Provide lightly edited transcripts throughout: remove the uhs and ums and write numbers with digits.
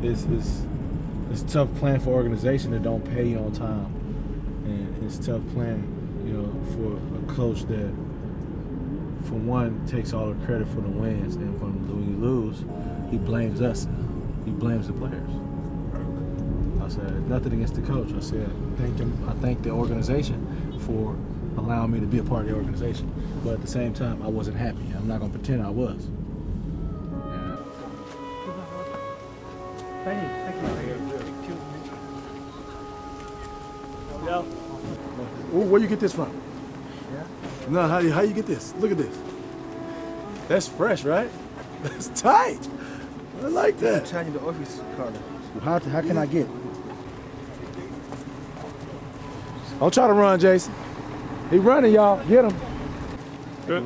it's tough playing for an organization that don't pay you on time, and it's tough playing, for a coach that, for one, takes all the credit for the wins, and when you lose, he blames us. He blames the players. I said nothing against the coach. I said thank him. I thank the organization for allowing me to be a part of the organization, but at the same time, I wasn't happy. I'm not gonna pretend I was. Where you get this from? Yeah. No, how you get this? Look at this. That's fresh, right? That's tight. I like that. I'm in the office, Carla. How can I get it? Don't try to run, Jason. He running, y'all. Get him. Good.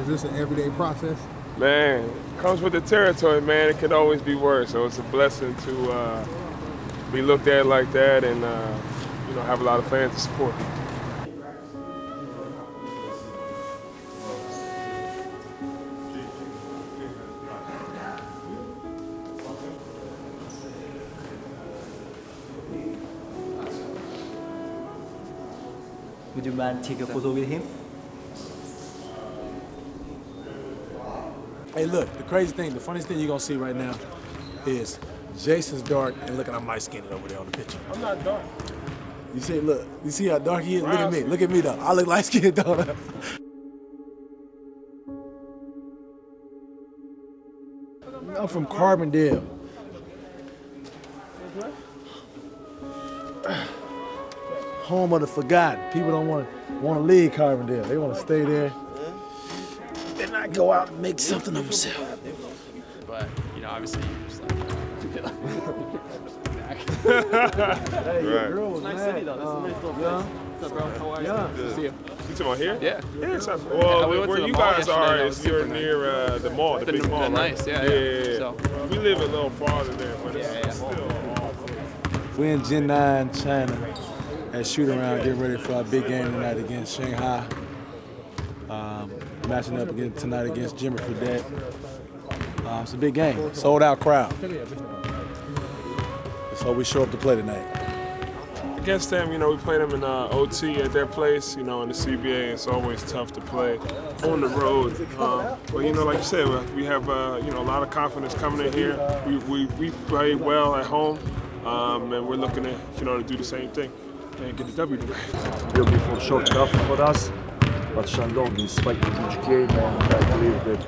Is this an everyday process? Man, comes with the territory, man. It could always be worse. So it's a blessing to be looked at like that and, have a lot of fans to support. Would you mind take a photo with him? Hey, look, the funniest thing you're gonna see right now is Jason's dark and look at I'm light-skinned over there on the picture. I'm not dark. You see how dark he is? Look at me though. I look light-skinned, don't I? I'm from Carbondale. Home of the forgotten. People don't want to leave Carbondale. They want to stay there and not go out and make something of themselves. But obviously you're just like. Hey, your girl was nice mad. city though. This is a nice little place. What's up, bro? How are you? Yeah. Good to see you. You talking about here? Yeah. Well, we went where to the you mall guys are yesterday. is you're near the mall, the big mall, right? Nice, yeah. So we live a little farther there, but it's still awesome. We're in Jinan, China, at shoot-around, getting ready for our big game tonight against Shanghai. Matching up again tonight against Gilmore for that. It's a big game, sold-out crowd. So we show up to play tonight. Against them, we play them in OT at their place, in the CBA. It's always tough to play on the road. But like you said, we have a lot of confidence coming in here. We play well at home, and we're looking at to do the same thing and get the W tonight. Will be for sure tough for us, but Shandong is fighting each game, and I believe that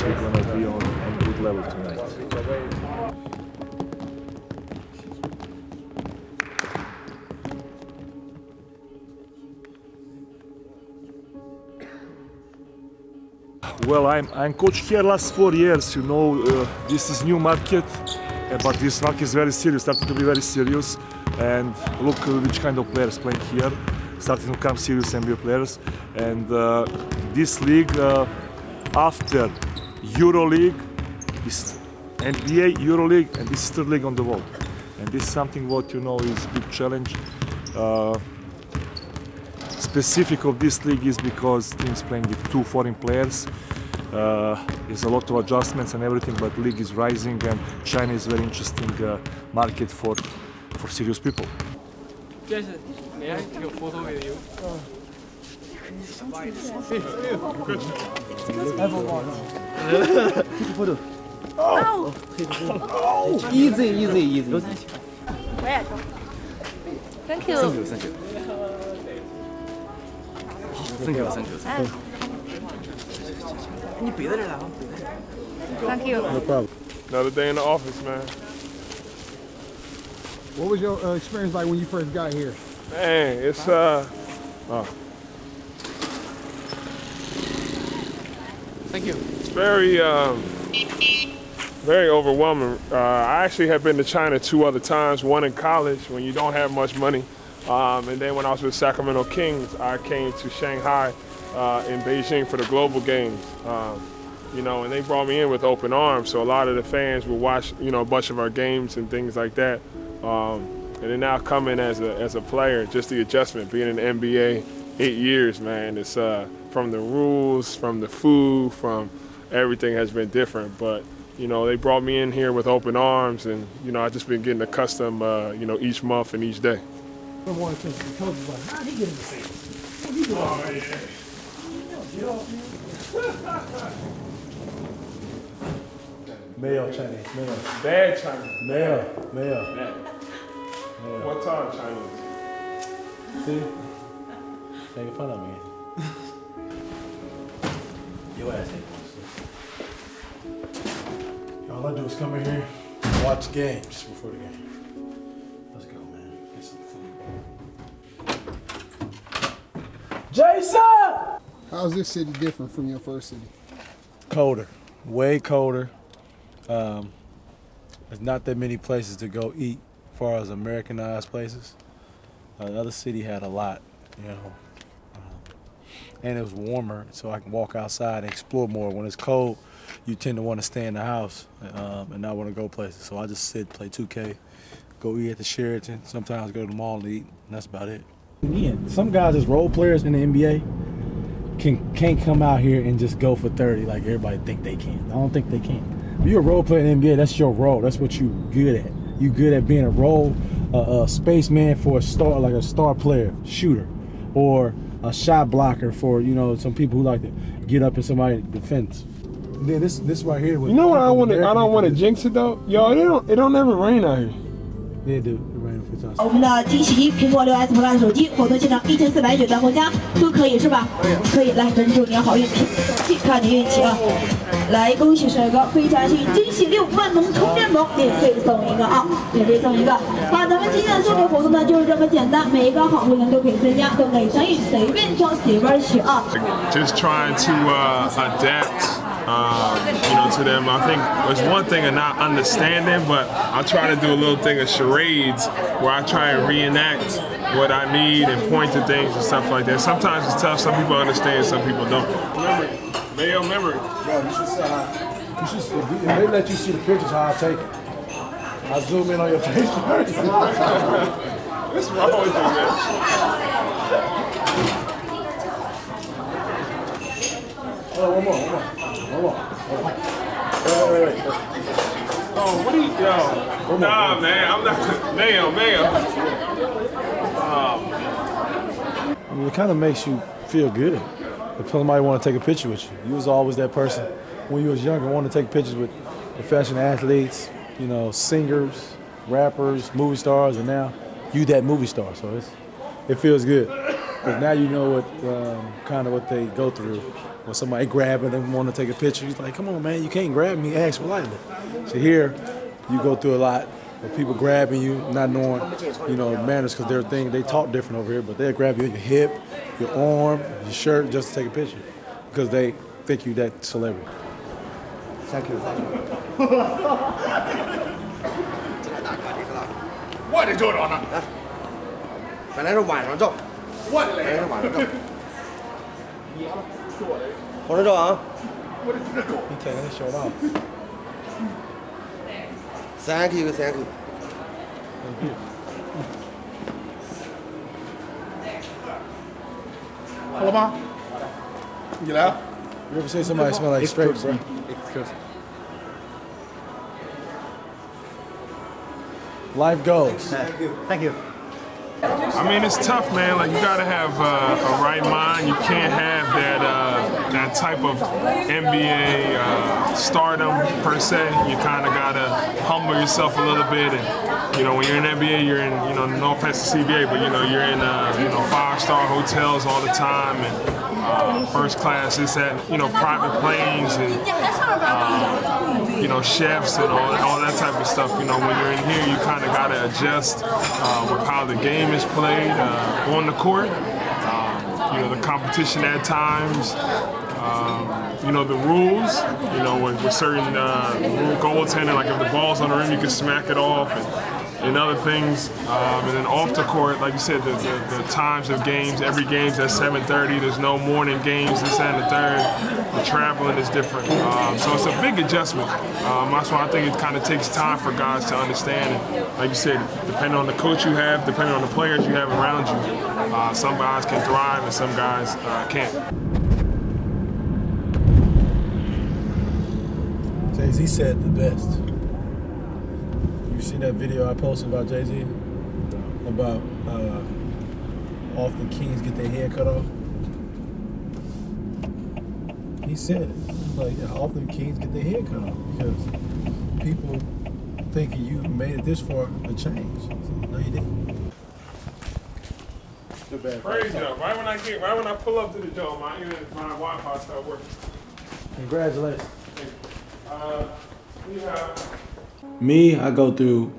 we're gonna be on good level tonight. Well, I'm coach here last 4 years. This is new market, but this market is very serious, starting to be very serious. And look which kind of players playing here, starting to come serious NBA players. And this league, after EuroLeague, is NBA, EuroLeague, and this is third league on the world. And this is something what is a big challenge. Specific of this league is because teams playing with 2 foreign players. There's a lot of adjustments and everything, but the league is rising, and China is a very interesting market for serious people. Jason, may I take a photo with you? Easy. Thank you. Thank you. No problem. Another day in the office, man. What was your experience like when you first got here? Man, it's Thank you. It's very overwhelming. I actually have been to China 2 other times, one in college when you don't have much money. And then when I was with Sacramento Kings, I came to Shanghai in Beijing for the global games. And they brought me in with open arms. So a lot of the fans would watch, a bunch of our games and things like that. And then now coming as a player, just the adjustment, being in the NBA 8 years, man. It's from the rules, from the food, from everything has been different. But you know, they brought me in here with open arms, and you know, I've just been getting accustomed, you know, each month and each day. I wanted to the coach was like, how'd he get in the seat? Oh, yeah. Male Chinese, male. Bad Chinese. Male. What time Chinese? See? Making fun of me. Your ass ain't going to All I do is come in here and watch games before the game. Let's go, man. Get some food. Jason! How's this city different from your first city? Colder. Way colder. There's not that many places to go eat as far as Americanized places. The other city had a lot, you know. And it was warmer, so I can walk outside and explore more. When it's cold, you tend to want to stay in the house and not want to go places. So I just sit, play 2K, go eat at the Sheraton, sometimes go to the mall and eat, and that's about it. Yeah, some guys as role players in the NBA can't come out here and just go for 30 like everybody think they can. I don't think they can. If you're a role player in the NBA, that's your role. That's what you're good at. You're good at being a role, a spaceman for a star, like a star player, shooter, or a shot blocker for, you know, some people who like to get up in somebody's defense. And then this right here. You know what I don't want to jinx it though, yo. It don't ever rain out here. Yeah, dude, it rained a few times. 我们的惊喜苹果6S Plus 手机，活动现场1400元回家都可以是吧？可以，来，珍珠你好运，苹果手机看你运气啊！来，恭喜帅哥，非常幸运，惊喜6万能充电宝免费送一个啊，免费送一个。好，咱们今天的送礼活动呢就是这么简单，每一个好会员都可以参加，都可以参与，随便挑随便选啊。Just trying to adapt. You know, to them. I think there's one thing of not understanding, but I try to do a little thing of charades where I try and reenact what I need and point to things and stuff like that. Sometimes it's tough. Some people understand, some people don't. Remember. Bro, you should if they let you see the pictures how I take it. I zoom in on your face first. What's wrong with you, man? Oh, one more. Wait. Oh, what are you, yo? Nah, man, I'm not, Mayo. I mean, it kind of makes you feel good if somebody want to take a picture with you. You was always that person when you was younger, wanting to take pictures with professional athletes, you know, singers, rappers, movie stars, and now you that movie star. So it feels good because now you know what kind of what they go through. When somebody grabbing them want to take a picture, he's like, come on, man, you can't grab me, ask politely. So here, you go through a lot of people grabbing you, not knowing, you know, manners, because they talk different over here, but they'll grab you in your hip, your arm, your shirt, just to take a picture, because they think you that celebrity. Thank you. What are you doing on that? 本来是晚上照，本来是晚上照。晚上照啊！ He taking his shirt off. Thank you. 好了吗？你来。 You ever say somebody smell like straight, bro? Life goes. Thank you. I mean, it's tough, man. Like, you gotta have a right mind. You can't have that type of NBA stardom per se. You kind of gotta humble yourself a little bit. And you know, when you're in NBA, you're in, you know, no offense to CBA, but you know, you're in, you know, 5-star hotels all the time and first class. It's at, you know, private planes and you know, chefs and all that type of stuff. You know, when you're in here, you kind of gotta adjust with how the game is played on the court. You know, the competition at times. You know, the rules. You know, with certain rule goaltending, like if the ball's on the rim, you can smack it off. And other things, and then off the court, like you said, the times of games. Every game's at 7:30. There's no morning games, this and the third. The traveling is different. So it's a big adjustment. That's why I think it kind of takes time for guys to understand. And like you said, depending on the coach you have, depending on the players you have around you, some guys can thrive and some guys can't. Jay-Z said the best. You see that video I posted about Jay-Z? About often kings get their head cut off? He said it. Like, often kings get their head cut off because people thinking you made it this far to change. No, you didn't. Crazy though. Right when I pull up to the door, my Wi-Fi started working. Congratulations. Yeah. Me, I go through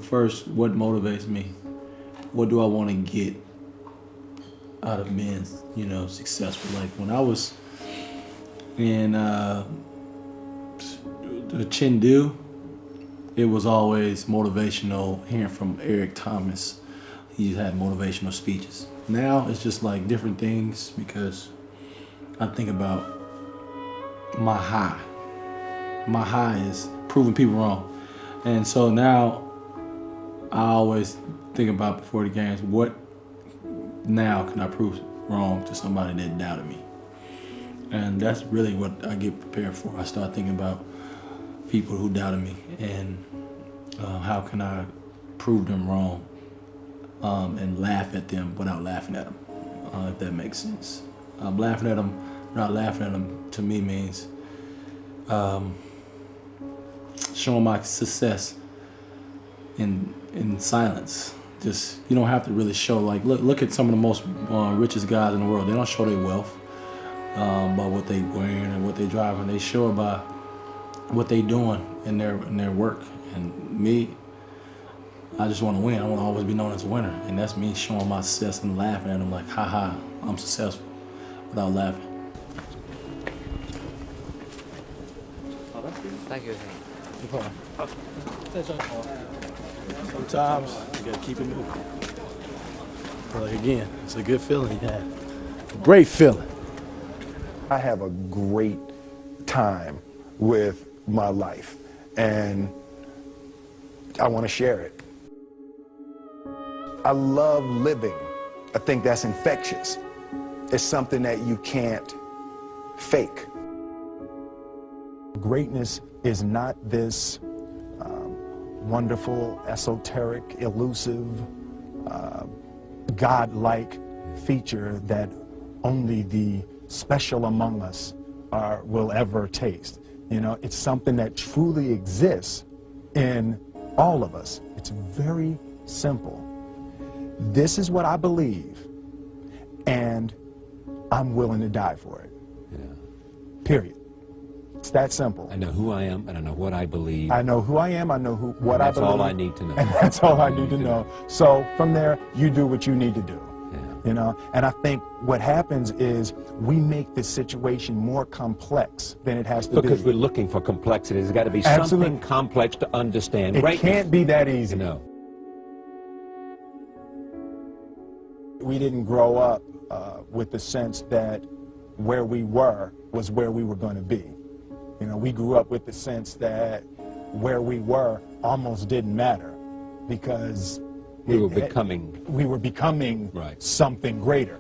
first what motivates me. What do I want to get out of being, successful? Like when I was in the Chengdu, it was always motivational. Hearing from Eric Thomas, he had motivational speeches. Now it's just like different things because I think about my high. My high is proving people wrong. And so now I always think about before the games, what now can I prove wrong to somebody that doubted me? And that's really what I get prepared for. I start thinking about people who doubted me and how can I prove them wrong and laugh at them without laughing at them, if that makes sense. Laughing at them, not laughing at them, to me means showing my success in silence. Just, you don't have to really show, like, look at some of the most richest guys in the world. They don't show their wealth by what they wearing and what they driving. They show it by what they doing in their work. And me, I just want to win. I want to always be known as a winner. And that's me showing my success and laughing at them like, ha, I'm successful, without laughing. Thank you. Sometimes you gotta keep it moving. But like again, it's a good feeling. Yeah, a great feeling. I have a great time with my life, and I want to share it. I love living. I think that's infectious. It's something that you can't fake. Greatness is not this wonderful, esoteric, elusive, God-like feature that only the special among us will ever taste. It's something that truly exists in all of us. It's very simple. This is what I believe, and I'm willing to die for it. Yeah. Period. It's that simple. I know who I am, and I know what I believe. I know who I am, I know what I believe. That's all I need to know. And that's all I need to know. So from there, you do what you need to do. Yeah. And I think what happens is we make this situation more complex than it has to be. Because we're looking for complexity. There's got to be something complex to understand. It can't be that easy. No. We didn't grow up with the sense that where we were was where we were going to be. We grew up with the sense that where we were almost didn't matter because we were becoming right. Something greater.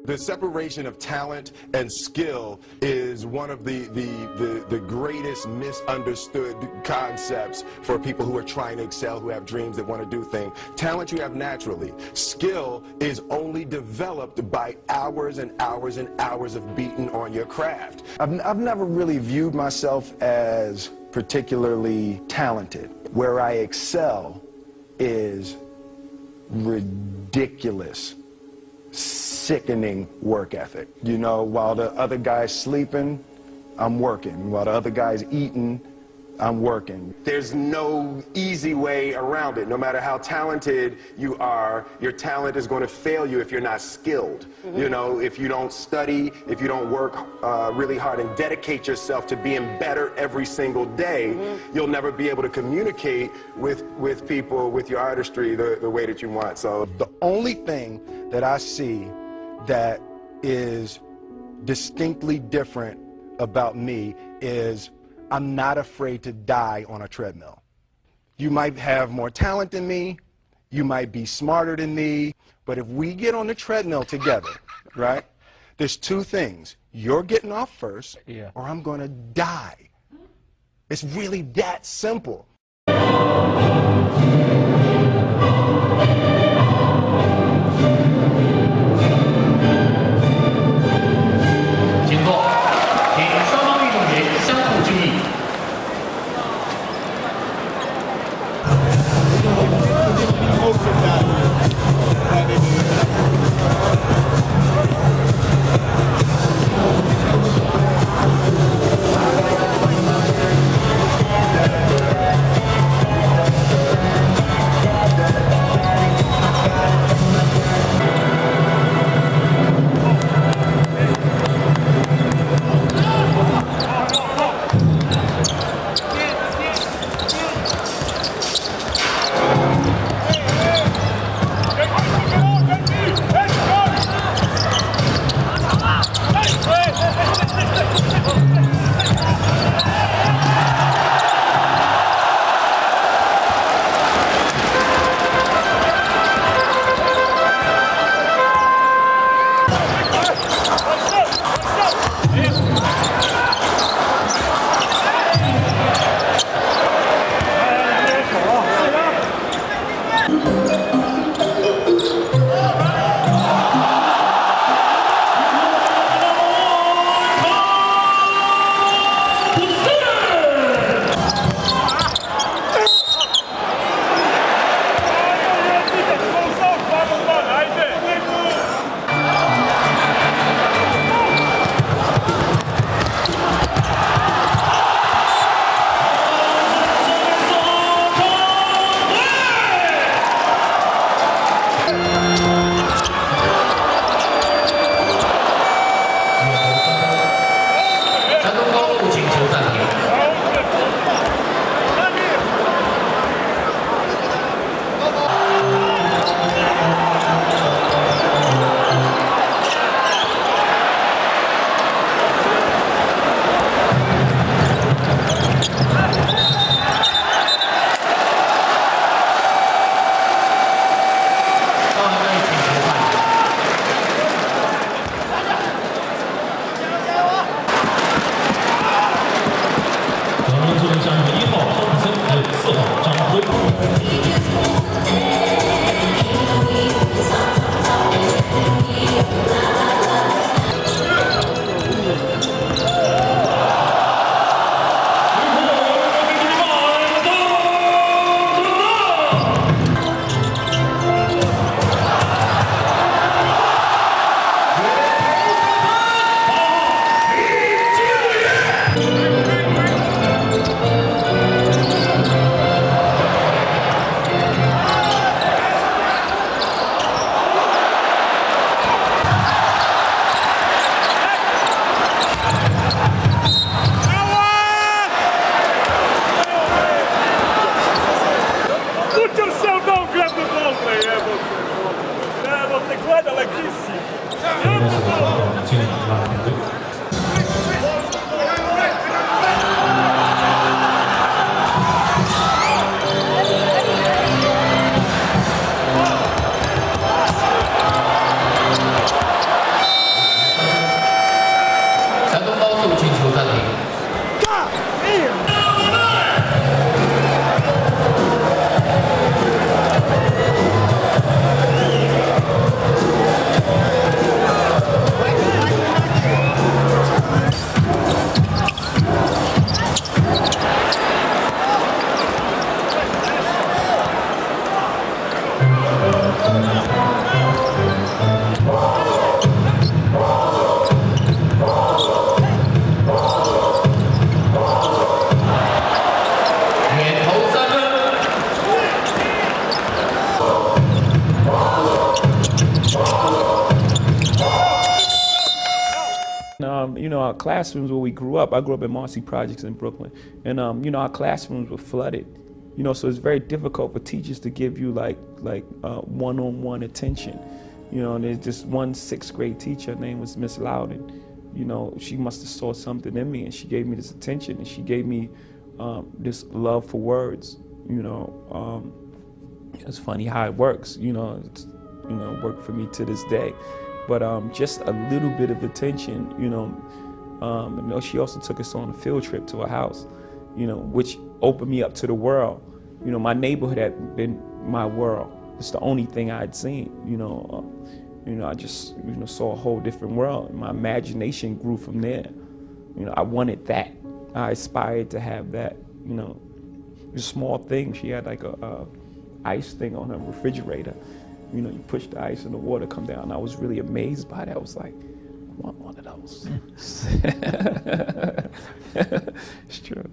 The separation of talent and skill is one of the greatest misunderstood concepts for people who are trying to excel, who have dreams that want to do things. Talent you have naturally. Skill is only developed by hours and hours and hours of beating on your craft. I've never really viewed myself as particularly talented. Where I excel is ridiculous, sickening work ethic. While the other guy's sleeping, I'm working. While the other guy's eating, I'm working. There's no easy way around it. No matter how talented you are, your talent is going to fail you if you're not skilled. If you don't study, if you don't work really hard and dedicate yourself to being better every single day, you'll never be able to communicate with people, with your artistry, the way that you want. So the only thing that I see that is distinctly different about me is I'm not afraid to die on a treadmill. You might have more talent than me, you might be smarter than me, but if we get on the treadmill together, right, there's two things. You're getting off first, or I'm going to die. It's really that simple. You know, our classrooms where we grew up, I grew up in Marcy Projects in Brooklyn, and you know, our classrooms were flooded. You know, so it's very difficult for teachers to give you like one-on-one attention. You know, and there's this one 6th grade teacher, her name was Miss Loudon. You know, she must have saw something in me, and she gave me this attention, and she gave me this love for words. You know, it's funny how it works. You know, it's, you know, worked for me to this day. But just a little bit of attention. You know, she also took us on a field trip to her house. You know, which opened me up to the world. You know, my neighborhood had been my world. It's the only thing I had seen. You know, I just saw a whole different world. And my imagination grew from there. You know, I wanted that. I aspired to have that. You know, a small thing. She had like a ice thing on her refrigerator. You know, you push the ice and the water come down. I was really amazed by that. I was like, I want one of those. It's true.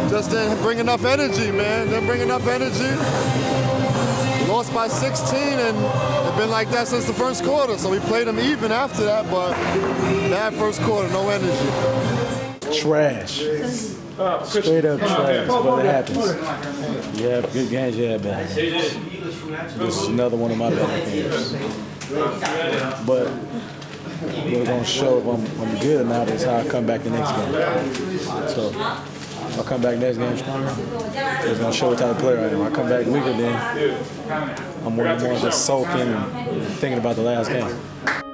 Just didn't bring enough energy, man. Didn't bring enough energy. Lost by 16, and it's been like that since the first quarter. So we played them even after that, but bad first quarter, no energy. Trash. Straight up trash, but it happens. You have good games, you have bad games. This is another one of my bad games. But we're going to show if I'm good or not is how I come back the next game. So if I come back next game stronger, it's going to show what type of player I am. If I come back weaker, then I'm one of the ones that's sulking and thinking about the last game.